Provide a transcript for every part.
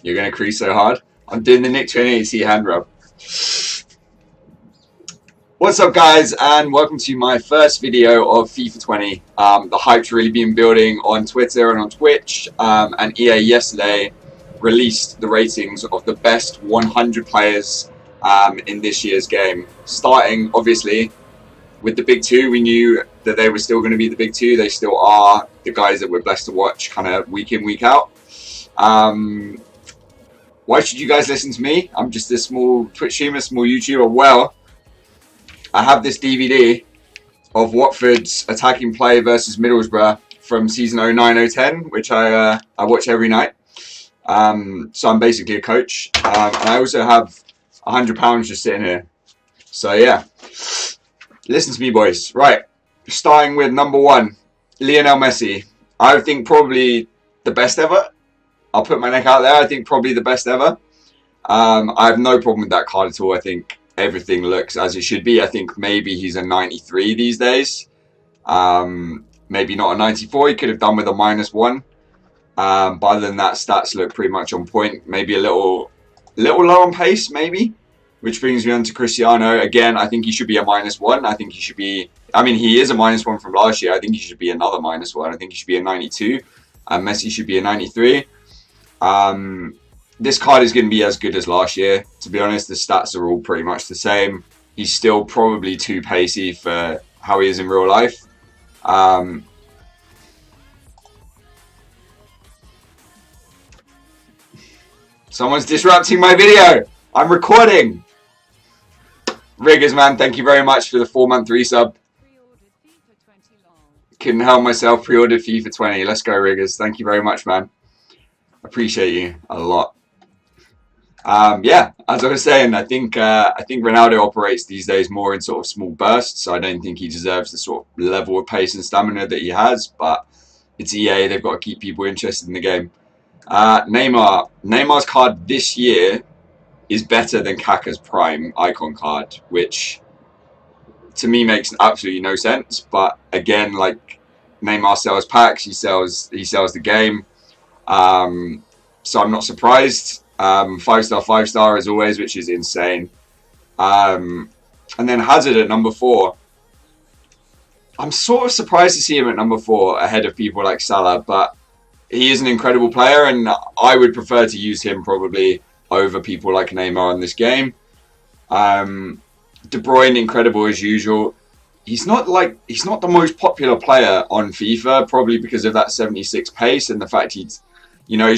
You're going to crease so hard. I'm doing the Nick 2080 hand rub. What's up, guys, and welcome to my first video of FIFA 20. The hype's really been building on Twitter and on Twitch, and EA yesterday released the ratings of the best 100 players in this year's game. Starting, obviously, with the big two. We knew that they were still going to be the big two. They still are the guys that we're blessed to watch kind of week in, week out. Why should you guys listen to me? I'm just a small Twitch streamer, small YouTuber. Well, I have this DVD of Watford's attacking play versus Middlesbrough from season 09-010, which I watch every night. So I'm basically a coach. And I also have £100 just sitting here. So yeah, listen to me, boys. Right, starting with number 1, Lionel Messi. I think probably the best ever. I'll put my neck out there. I think probably the best ever. I have no problem with that card at all. I think everything looks as it should be. I think maybe he's a 93 these days. Maybe not a 94. He could have done with a -1. But other than that, stats look pretty much on point. Maybe a little low on pace, maybe. Which brings me on to Cristiano. Again, I think he should be a -1. I think he should be... I mean, he is a -1 from last year. I think he should be another -1. I think he should be a 92. And Messi should be a 93. This card is going to be as good as last year. To be honest, the stats are all pretty much the same. He's still probably too pacey for how he is in real life. Someone's disrupting my video. I'm recording. Riggers, man, thank you very much for the 4-month resub. Couldn't help myself, pre-ordered FIFA 20. Let's go, Riggers. Thank you very much, man. Appreciate you a lot. Yeah, as I was saying, I think Ronaldo operates these days more in sort of small bursts. So I don't think he deserves the sort of level of pace and stamina that he has. But it's EA; they've got to keep people interested in the game. Neymar's card this year is better than Kaká's prime icon card, which to me makes absolutely no sense. But again, like, Neymar sells packs, he sells the game. So I'm not surprised. 5-star, 5-star as always, which is insane. And then Hazard at number 4. I'm sort of surprised to see him at number 4 ahead of people like Salah, but he is an incredible player, and I would prefer to use him probably over people like Neymar in this game. De Bruyne, incredible as usual. He's not the most popular player on FIFA, probably because of that 76 pace and the fact he's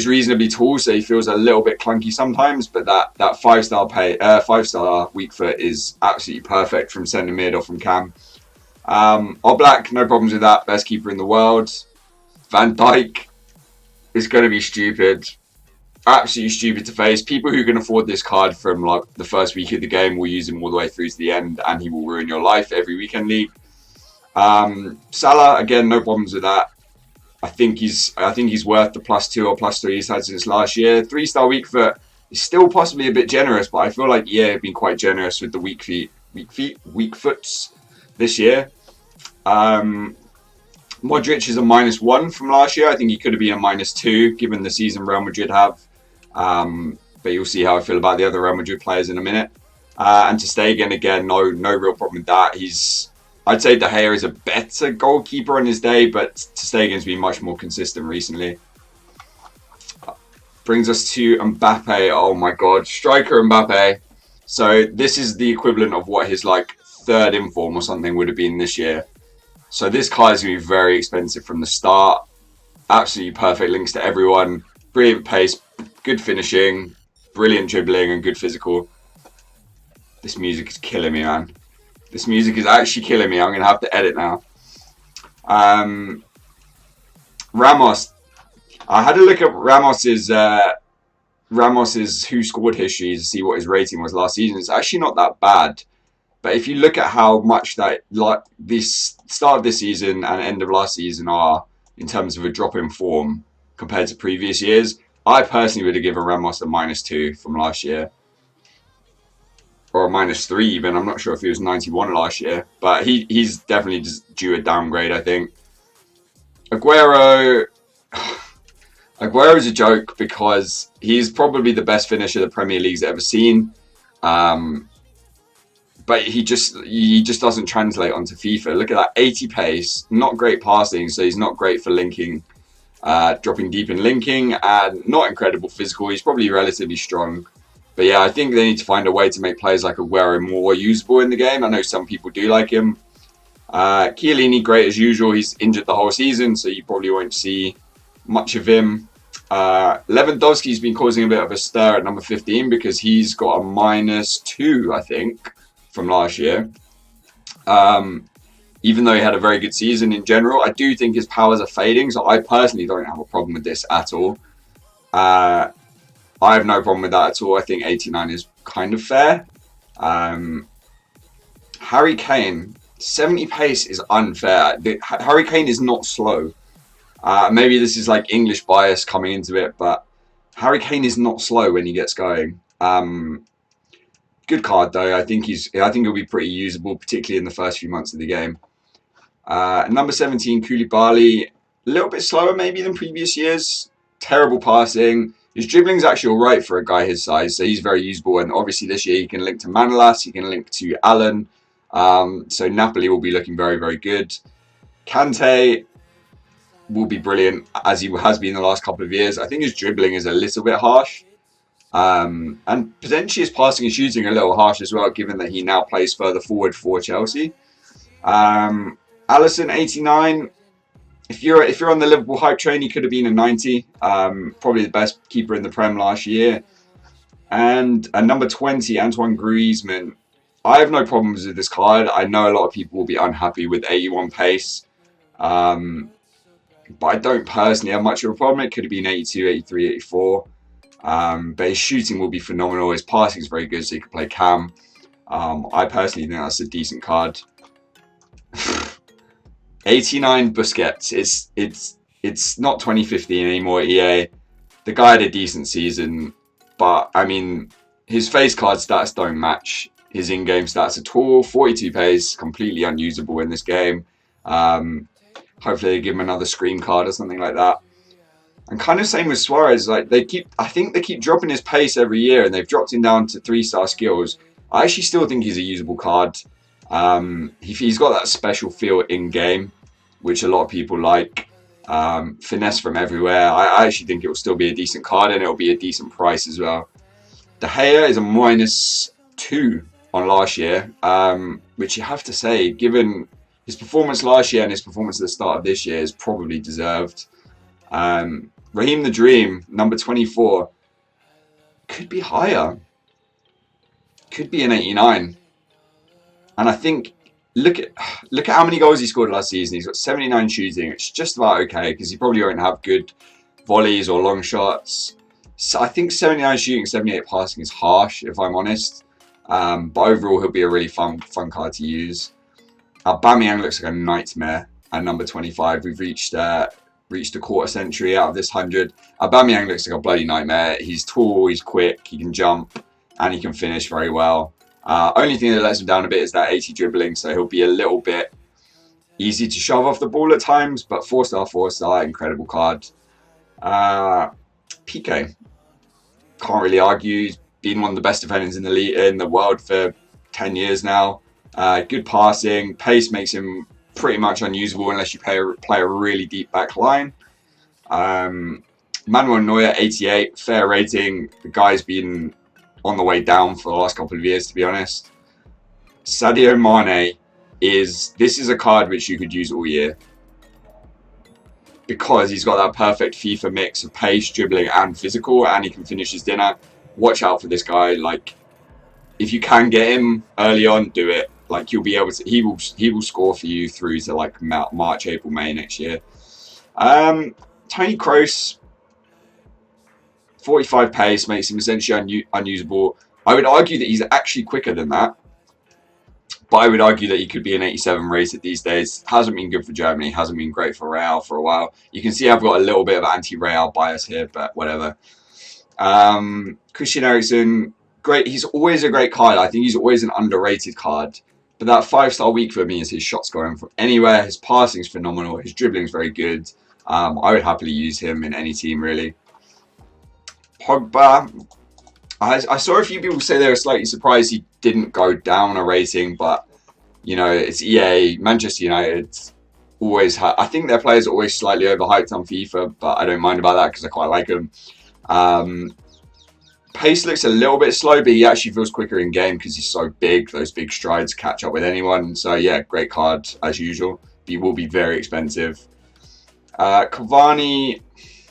reasonably tall, so he feels a little bit clunky sometimes. But that 5-star weak foot is absolutely perfect from centre mid or from cam. Oblak, no problems with that. Best keeper in the world. Van Dijk is going to be stupid. Absolutely stupid to face. People who can afford this card from like the first week of the game will use him all the way through to the end, and he will ruin your life every weekend league. Salah, again, no problems with that. I think he's worth the +2 or +3 he's had since last year. 3-star weak foot is still possibly a bit generous, but I feel like EA have been quite generous with the weak foots this year. Modric is a -1 from last year. I think he could have been a -2 given the season Real Madrid have. But you'll see how I feel about the other Real Madrid players in a minute. And Ter Stegen, again, no real problem with that. I'd say De Gea is a better goalkeeper on his day, but Ter Stegen's been much more consistent recently. Brings us to Mbappe. Oh my god, striker Mbappe. So this is the equivalent of what his like 3rd inform or something would have been this year. So this card is going to be very expensive from the start. Absolutely perfect links to everyone. Brilliant pace, good finishing, brilliant dribbling, and good physical. This music is killing me, man. This music is actually killing me. I'm going to have to edit now. Ramos. I had a look at Ramos's who scored history to see what his rating was last season. It's actually not that bad. But if you look at how much that, like, this start of this season and end of last season are in terms of a drop in form compared to previous years, I personally would have given Ramos a -2 from last year. Or a -3 even. I'm not sure if he was 91 last year. But he's definitely just due a downgrade, I think. Aguero Aguero's a joke because he's probably the best finisher the Premier League's ever seen. Um, but he just doesn't translate onto FIFA. Look at that, 80 pace, not great passing, so he's not great for linking, dropping deep in linking, and not incredible physical. He's probably relatively strong. But yeah, I think they need to find a way to make players like Aguero more usable in the game. I know some people do like him. Chiellini, great as usual. He's injured the whole season, so you probably won't see much of him. Lewandowski's been causing a bit of a stir at number 15 because he's got a -2, I think, from last year. Even though he had a very good season in general, I do think his powers are fading, so I personally don't have a problem with this at all. I have no problem with that at all. I think 89 is kind of fair. Harry Kane, 70 pace is unfair. Harry Kane is not slow. Maybe this is like English bias coming into it, but Harry Kane is not slow when he gets going. Good card though. I think he'll be pretty usable, particularly in the first few months of the game. Number 17, Koulibaly, a little bit slower maybe than previous years. Terrible passing. His dribbling's actually alright for a guy his size, so he's very usable. And obviously this year he can link to Manolas, he can link to Allen. So Napoli will be looking very, very good. Kante will be brilliant, as he has been the last couple of years. I think his dribbling is a little bit harsh. And potentially his passing and shooting a little harsh as well, given that he now plays further forward for Chelsea. Alisson, 89. If you're on the Liverpool hype train, he could have been a 90. Probably the best keeper in the Prem last year. And number 20, Antoine Griezmann. I have no problems with this card. I know a lot of people will be unhappy with 81 pace. But I don't personally have much of a problem. It could have been 82, 83, 84. But his shooting will be phenomenal. His passing is very good, so he can play cam. I personally think that's a decent card. 89 Busquets. It's not 2015 anymore, EA. The guy had a decent season, but I mean, his face card stats don't match his in-game stats at all. 42 pace, completely unusable in this game. Hopefully they give him another screen card or something like that. And kind of same with Suarez. Like I think they keep dropping his pace every year, and they've dropped him down to 3-star skills. I actually still think he's a usable card. He's got that special feel in game, which a lot of people like. Finesse from everywhere. I actually think it will still be a decent card, and it will be a decent price as well. De Gea is a -2 on last year, which you have to say, given his performance last year and his performance at the start of this year, is probably deserved. Raheem the Dream, number 24, could be higher. Could be an 89. And I think, look at how many goals he scored last season. He's got 79 shooting. It's just about okay, because he probably won't have good volleys or long shots. So I think 79 shooting, 78 passing is harsh, if I'm honest. But overall, he'll be a really fun card to use. Aubameyang looks like a nightmare at number 25. We've reached a quarter century out of this 100. Aubameyang looks like a bloody nightmare. He's tall, he's quick, he can jump, and he can finish very well. Only thing that lets him down a bit is that 80 dribbling, so he'll be a little bit easy to shove off the ball at times, but 4-star, incredible card. PK, can't really argue. He's been one of the best defenders in the league, in the world for 10 years now. Good passing, pace makes him pretty much unusable unless you play a really deep back line. Manuel Neuer, 88, fair rating. The guy's been on the way down for the last couple of years, to be honest. Sadio Mane this is a card which you could use all year, because he's got that perfect FIFA mix of pace, dribbling, and physical, and he can finish his dinner. Watch out for this guy. Like, if you can get him early on, do it. Like, you'll be able to. He will score for you through to like March, April, May next year. Tony Kroos, 45 pace makes him essentially unusable. I would argue that he's actually quicker than that, but I would argue that he could be an 87 rated these days. Hasn't been good for Germany, hasn't been great for Real for a while. You can see I've got a little bit of anti-Real bias here, but whatever. Christian Eriksen, great. He's always a great card. I think he's always an underrated card. But that 5-star week for me is his shot scoring from anywhere. His passing is phenomenal. His dribbling is very good. I would happily use him in any team, really. Pogba, I saw a few people say they were slightly surprised he didn't go down a rating, but you know, it's EA, Manchester United. I think their players are always slightly overhyped on FIFA, but I don't mind about that because I quite like them. Pace looks a little bit slow, but he actually feels quicker in game because he's so big. Those big strides catch up with anyone. So yeah, great card as usual. He will be very expensive. Cavani,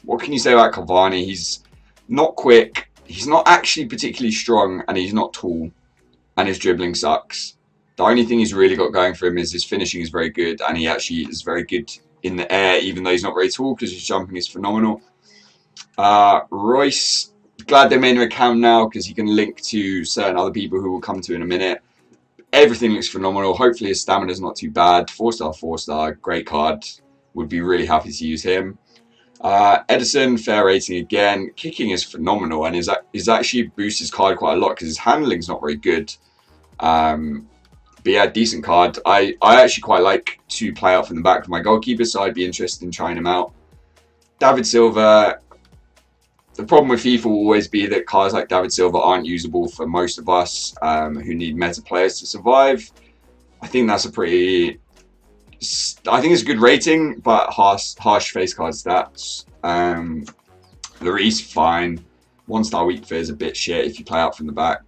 what can you say about Cavani? He's not quick. He's not actually particularly strong, and he's not tall, and his dribbling sucks. The only thing he's really got going for him is his finishing is very good, and he actually is very good in the air, even though he's not very tall because his jumping is phenomenal. Royce, glad they made him a cam now because he can link to certain other people who we'll come to in a minute. Everything looks phenomenal. Hopefully his stamina is not too bad. 4-star, 4-star, great card. Would be really happy to use him. Edison, fair rating again. Kicking is phenomenal and is actually boosts his card quite a lot because his handling's not very good. But yeah, decent card. I actually quite like to play out from the back for my goalkeeper, so I'd be interested in trying him out. David Silva. The problem with FIFA will always be that cards like David Silva aren't usable for most of us who need meta players to survive. I think that's a pretty... I think it's a good rating, but harsh face card stats. Lloris, fine. 1-star weak fit is a bit shit if you play out from the back.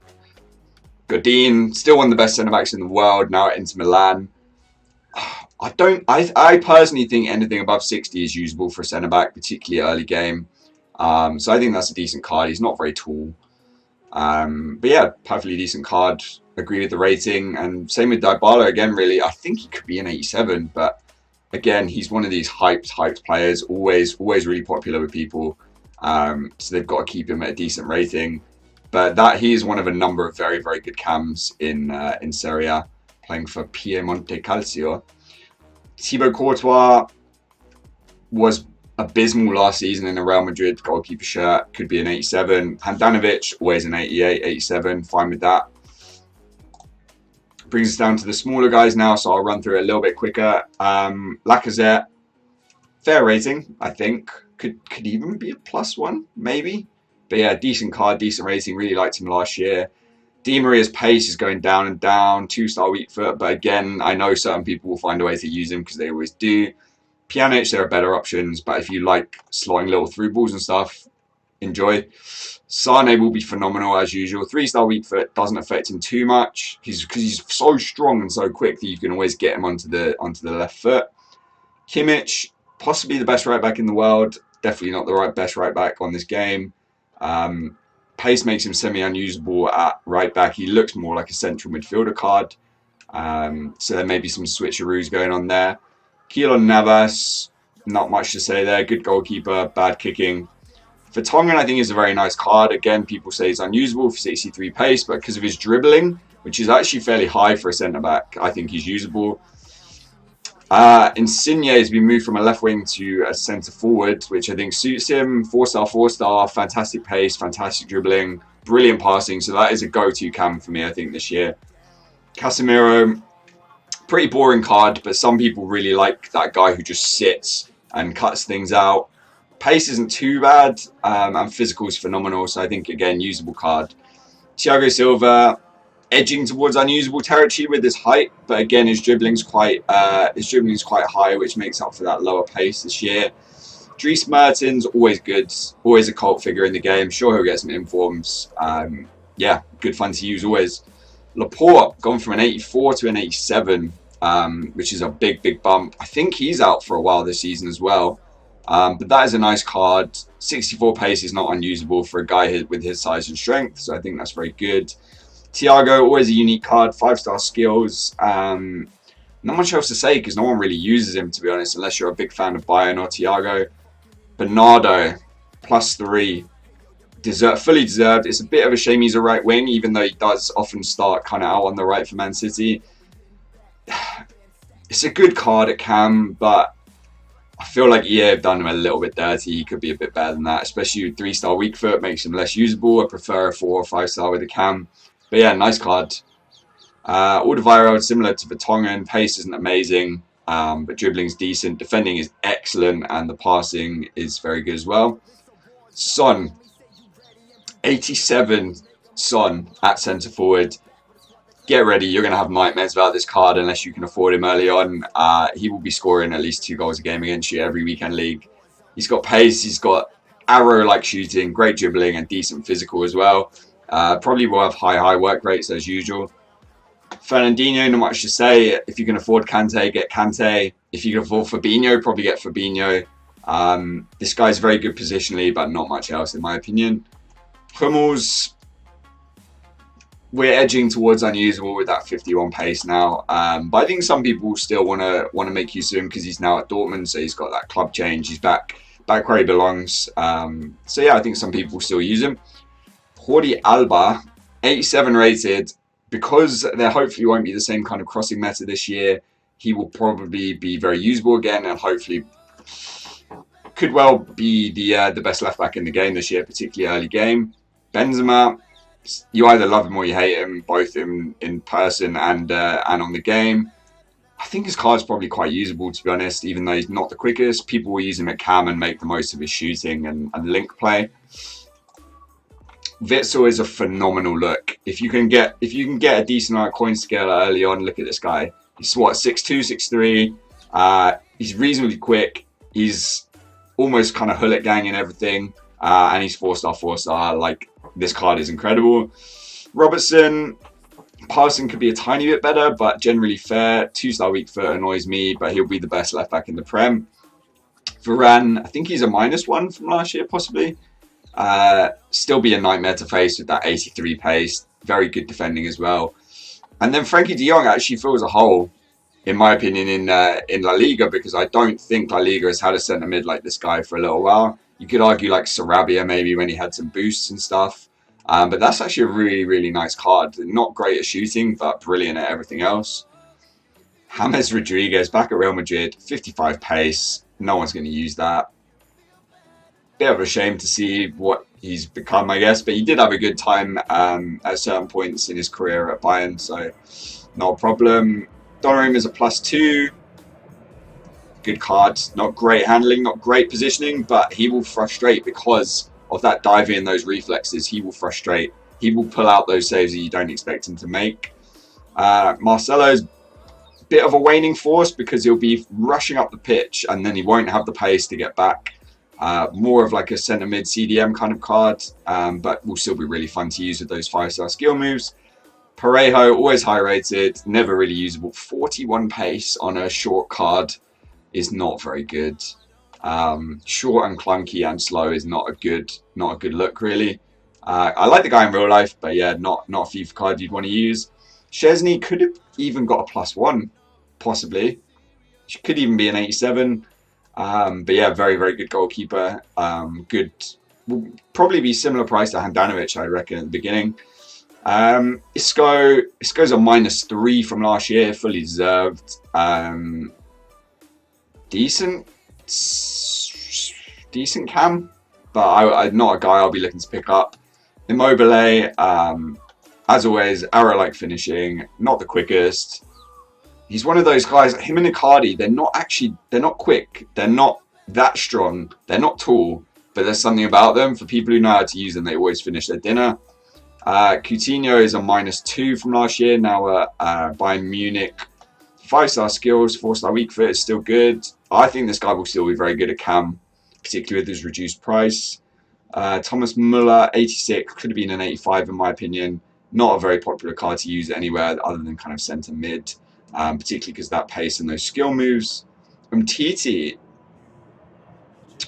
Godin, still one of the best centre-backs in the world, now at Inter Milan. I personally think anything above 60 is usable for a centre-back, particularly early game. So I think that's a decent card. He's not very tall. But yeah, perfectly decent card. Agree with the rating. And same with Dybala again, really. I think he could be an 87, but again, he's one of these hyped players, always really popular with people. So they've got to keep him at a decent rating. But he is one of a number of very, very good cams in Serie A, playing for Piemonte Calcio. Thibaut Courtois was abysmal last season in a Real Madrid goalkeeper shirt. Could be an 87. Handanovic, always an 88, 87. Fine with that. Brings us down to the smaller guys now, so I'll run through it a little bit quicker. Lacazette, fair rating, I think. Could even be a +1, maybe. But yeah, decent card, decent rating. Really liked him last year. Di Maria's pace is going down and down. 2-star weak foot, but again, I know certain people will find a way to use him because they always do. Pjanic, there are better options, but if you like slotting little through balls and stuff, enjoy. Sane will be phenomenal as usual. 3-star weak foot doesn't affect him too much because he's so strong and so quick that you can always get him onto the left foot. Kimmich, possibly the best right back in the world. Definitely not the best right back on this game. Pace makes him semi-unusable at right back. He looks more like a central midfielder card. So there may be some switcheroos going on there. Keylor Navas, not much to say there. Good goalkeeper, bad kicking. Vertonghen, I think, is a very nice card. Again, people say he's unusable for 63 pace, but because of his dribbling, which is actually fairly high for a centre-back, I think he's usable. Insigne has been moved from a left wing to a centre forward, which I think suits him. 4-star, 4-star, fantastic pace, fantastic dribbling, brilliant passing. So that is a go-to cam for me, I think, this year. Casemiro, pretty boring card, but some people really like that guy who just sits and cuts things out. Pace isn't too bad, and physical is phenomenal. So I think, again, usable card. Thiago Silva, edging towards unusable territory with his height, but again his dribbling's quite high, which makes up for that lower pace this year. Dries Mertens, always good, always a cult figure in the game. Sure, he'll get some informs. Yeah, good fun to use always. Laporte gone from an 84 to an 87, which is a big bump. I think he's out for a while this season as well. But that is a nice card. 64 pace is not unusable for a guy with his size and strength, so I think that's very good. Thiago, always a unique card, 5-star skills. Not much else to say because no one really uses him, to be honest, unless you're a big fan of Bayern or Thiago. Bernardo, +3. Fully deserved. It's a bit of a shame he's a right wing, even though he does often start kind of out on the right for Man City. It's a good card at cam, but I feel like EA have done him a little bit dirty. He could be a bit better than that, especially with 3-star weak foot, makes him less usable. I prefer a 4 or 5-star with a cam. But yeah, nice card. Alderweireld, similar to Vertonghen, pace isn't amazing. but dribbling's decent, defending is excellent, and the passing is very good as well. Son, 87 Son at centre forward. Get ready, you're going to have nightmares about this card unless you can afford him early on. He will be scoring at least 2 goals a game against you every weekend league. He's got pace, he's got arrow-like shooting, great dribbling, and decent physical as well. Probably will have high work rates as usual. Fernandinho, not much to say. If you can afford Kante, get Kante. If you can afford Fabinho, probably get Fabinho. This guy's very good positionally, but not much else in my opinion. Hummels, we're edging towards unusable with that 51 pace now. But I think some people still want to make use of him because he's now at Dortmund, so he's got that club change. He's back where he belongs. So yeah, I think some people still use him. Jordi Alba, 87 rated. Because there hopefully won't be the same kind of crossing meta this year, he will probably be very usable again, and hopefully could well be the best left back in the game this year, particularly early game. Benzema, you either love him or you hate him, both in person and on the game. I think his card's probably quite usable, to be honest, even though he's not the quickest. People will use him at cam and make the most of his shooting and link play. Witsel is a phenomenal look. If you can get a decent amount of coin scaler early on, look at this guy. He's what, 6'2", 6'3". He's reasonably quick. He's almost kind of Hullet gang and everything. And he's 4-star. Like, this card is incredible. Robertson, passing could be a tiny bit better, but generally fair. 2-star weak foot annoys me, but he'll be the best left back in the Prem. Varane, I think he's a -1 from last year, possibly. Still be a nightmare to face with that 83 pace. Very good defending as well. And then Frankie de Jong actually fills a hole, in my opinion, in La Liga, because I don't think La Liga has had a centre mid like this guy for a little while. You could argue like Sarabia maybe when he had some boosts and stuff. But that's actually a really, really nice card. Not great at shooting, but brilliant at everything else. James Rodriguez back at Real Madrid, 55 pace. No one's going to use that. Bit of a shame to see what he's become, I guess, but he did have a good time at certain points in his career at Bayern, so not a problem. Donnarumma is a +2. Good card. Not great handling, not great positioning, but he will frustrate because of that diving and those reflexes. He will frustrate. He will pull out those saves that you don't expect him to make. Marcelo's a bit of a waning force because he'll be rushing up the pitch and then he won't have the pace to get back. More of like a centre mid CDM kind of card, but will still be really fun to use with those 5-star skill moves. Parejo, always high rated, never really usable. 41 pace on a short card is not very good. Short and clunky and slow is not a good look really. I like the guy in real life, but yeah, not a FIFA card you'd want to use. Chesney could have even got a +1, possibly. She could even be an 87. But yeah, very, very good goalkeeper. Good, will probably be similar price to Handanovic, I reckon, at the beginning. Isco's a -3 from last year, fully deserved. Decent cam, but I'm not a guy I'll be looking to pick up. Immobile, as always, arrow-like finishing, not the quickest. He's one of those guys, him and Icardi, they're not quick, they're not that strong, they're not tall, but there's something about them. For people who know how to use them, they always finish their dinner. Coutinho is a -2 from last year, now at Bayern Munich. 5-star skills, 4-star weak foot is still good. I think this guy will still be very good at cam, particularly with his reduced price. Thomas Müller, 86, could have been an 85 in my opinion. Not a very popular card to use anywhere other than kind of centre mid. Particularly because of that pace and those skill moves. Titi,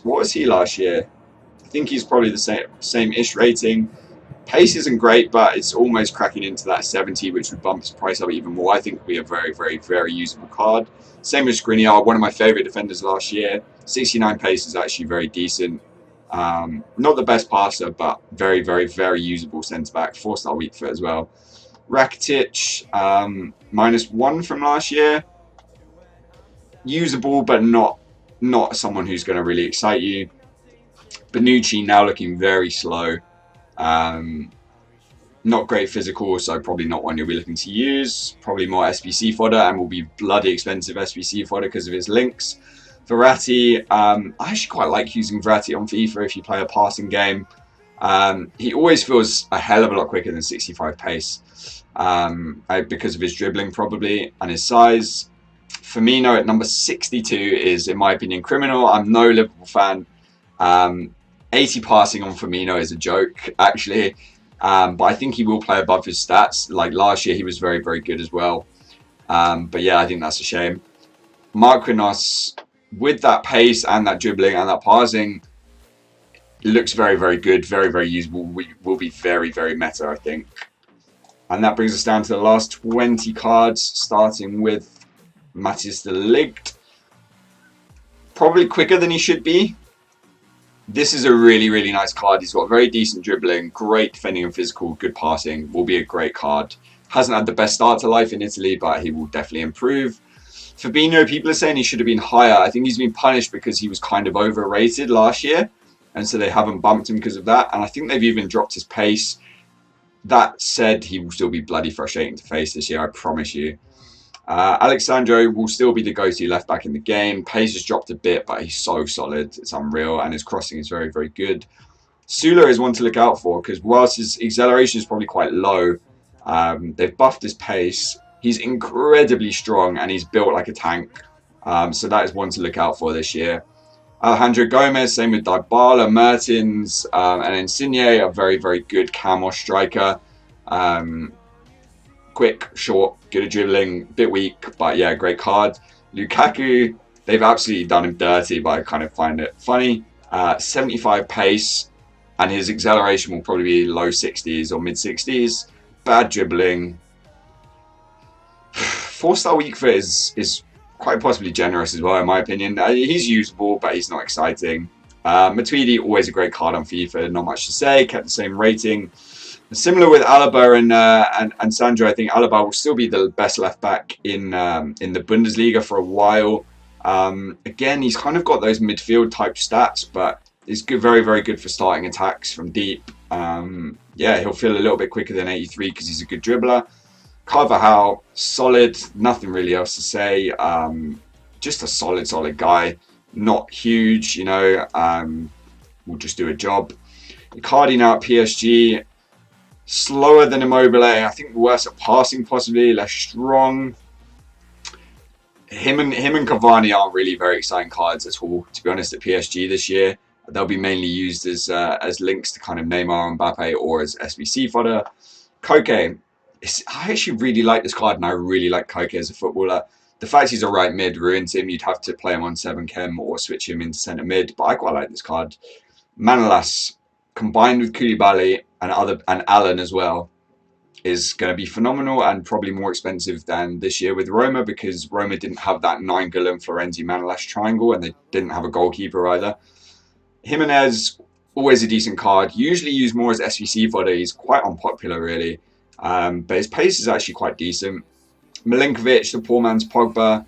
what was he last year? I think he's probably the same-ish rating. Pace isn't great, but it's almost cracking into that 70, which would bump his price up even more. I think it would be a very, very, very usable card. Same as Skriniar, one of my favourite defenders last year. 69 pace is actually very decent. Not the best passer, but very, very, very usable centre-back. 4-star weak foot as well. Rakitic, -1 from last year. Usable, but not someone who's going to really excite you. Bonucci now looking very slow. Not great physical, so probably not one you'll be looking to use. Probably more SBC fodder, and will be bloody expensive SBC fodder because of his links. Verratti, I actually quite like using Verratti on FIFA if you play a passing game. He always feels a hell of a lot quicker than 65 pace because of his dribbling probably and his size. Firmino at number 62 is, in my opinion, criminal. I'm no Liverpool fan. 80 passing on Firmino is a joke, actually. But I think he will play above his stats. Like last year, he was very, very good as well. But yeah, I think that's a shame. Marquinhos, with that pace and that dribbling and that passing, looks very, very good. Very, very usable. Will be very, very meta, I think. And that brings us down to the last 20 cards, starting with Matthijs de Ligt. Probably quicker than he should be. This is a really, really nice card. He's got very decent dribbling, great defending and physical, good passing. Will be a great card. Hasn't had the best start to life in Italy, but he will definitely improve. Fabinho, people are saying he should have been higher. I think he's been punished because he was kind of overrated last year. And so they haven't bumped him because of that. And I think they've even dropped his pace. That said, he will still be bloody frustrating to face this year, I promise you. Alexandro will still be the go-to left back in the game. Pace has dropped a bit, but he's so solid. It's unreal, and his crossing is very, very good. Sula is one to look out for because whilst his acceleration is probably quite low, they've buffed his pace. He's incredibly strong, and he's built like a tank. So that is one to look out for this year. Alejandro Gomez, same with Dybala, Mertens, and Insigne, a very, very good camo striker. Quick, short, good at dribbling, bit weak, but yeah, great card. Lukaku, they've absolutely done him dirty, but I kind of find it funny. 75 pace, and his acceleration will probably be low 60s or mid 60s. Bad dribbling. 4-star weak foot is quite possibly generous as well, in my opinion. He's usable, but he's not exciting. Matuidi, always a great card on FIFA, not much to say, kept the same rating. Similar with Alaba and Sandro, I think Alaba will still be the best left back in the Bundesliga for a while. Again, he's kind of got those midfield type stats, but he's good, very, very good for starting attacks from deep. Yeah, he'll feel a little bit quicker than 83 because he's a good dribbler. Carvajal, solid, nothing really else to say. Just a solid guy. Not huge, you know, will just do a job. Icardi now at PSG. Slower than Immobile. I think worse at passing, possibly less strong. Him and Cavani aren't really very exciting cards at all, to be honest. At PSG this year, they'll be mainly used as links to kind of Neymar and Mbappe or as SBC fodder. Koke, I actually really like this card, and I really like Koke as a footballer. The fact he's a right mid ruins him. You'd have to play him on 7 chem or switch him into centre mid, but I quite like this card. Manolas, combined with Koulibaly and Allen as well, is going to be phenomenal and probably more expensive than this year with Roma because Roma didn't have that Nainggolan, Florenzi, Manolas triangle, and they didn't have a goalkeeper either. Jimenez, always a decent card. Usually used more as SVC fodder. He's quite unpopular really, but his pace is actually quite decent. Milinkovic, the poor man's Pogba, a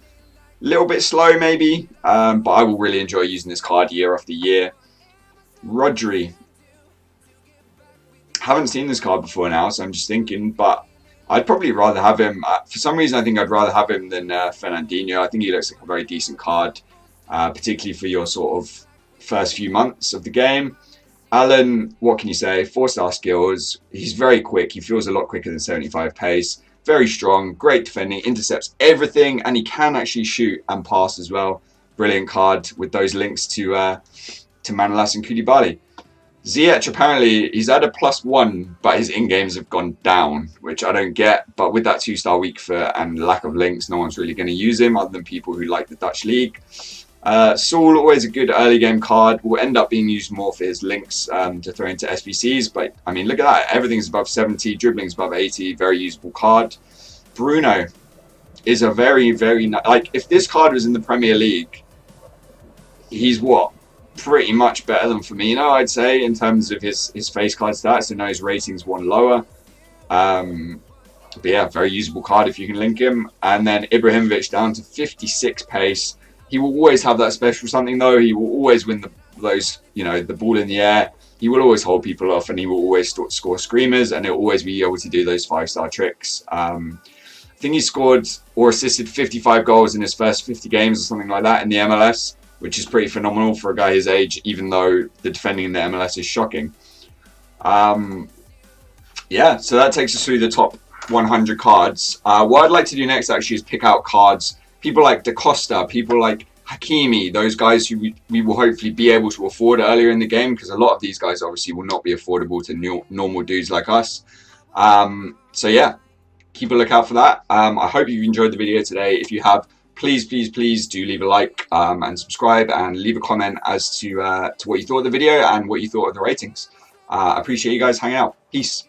little bit slow maybe, but I will really enjoy using this card year after year. Rodri. Haven't seen this card before now, so I'm just thinking, but I'd probably rather have him. For some reason, I think I'd rather have him than Fernandinho. I think he looks like a very decent card, particularly for your sort of first few months of the game. Allen, what can you say? 4-star skills. He's very quick. He feels a lot quicker than 75 pace. Very strong, great defending, intercepts everything, and he can actually shoot and pass as well. Brilliant card with those links to Manolas and Koulibaly. Ziyech, apparently, he's had a +1, but his in-games have gone down, which I don't get. But with that 2-star weak foot and lack of links, no one's really going to use him other than people who like the Dutch league. Saul, always a good early game card, will end up being used more for his links to throw into SBCs. But, I mean, look at that. Everything's above 70, dribbling's above 80, very usable card. Bruno is a very, very... Like, if this card was in the Premier League, he's what? Pretty much better than Firmino, I'd say, in terms of his face card stats. So now his rating's one lower. But yeah, very usable card if you can link him. And then Ibrahimovic down to 56 pace. He will always have that special something though. He will always win those, you know, the ball in the air. he will always hold people off, and he will always score screamers, and he'll always be able to do those 5-star tricks. I think he scored or assisted 55 goals in his first 50 games or something like that in the MLS, which is pretty phenomenal for a guy his age, even though the defending in the MLS is shocking. Yeah, so that takes us through the top 100 cards. What I'd like to do next actually is pick out cards, people like Da Costa, people like Hakimi, those guys who we will hopefully be able to afford earlier in the game, because a lot of these guys obviously will not be affordable to normal dudes like us. So yeah, keep a lookout for that. I hope you've enjoyed the video today. If you have, please do leave a like and subscribe, and leave a comment as to what you thought of the video and what you thought of the ratings. I appreciate you guys hanging out. Peace.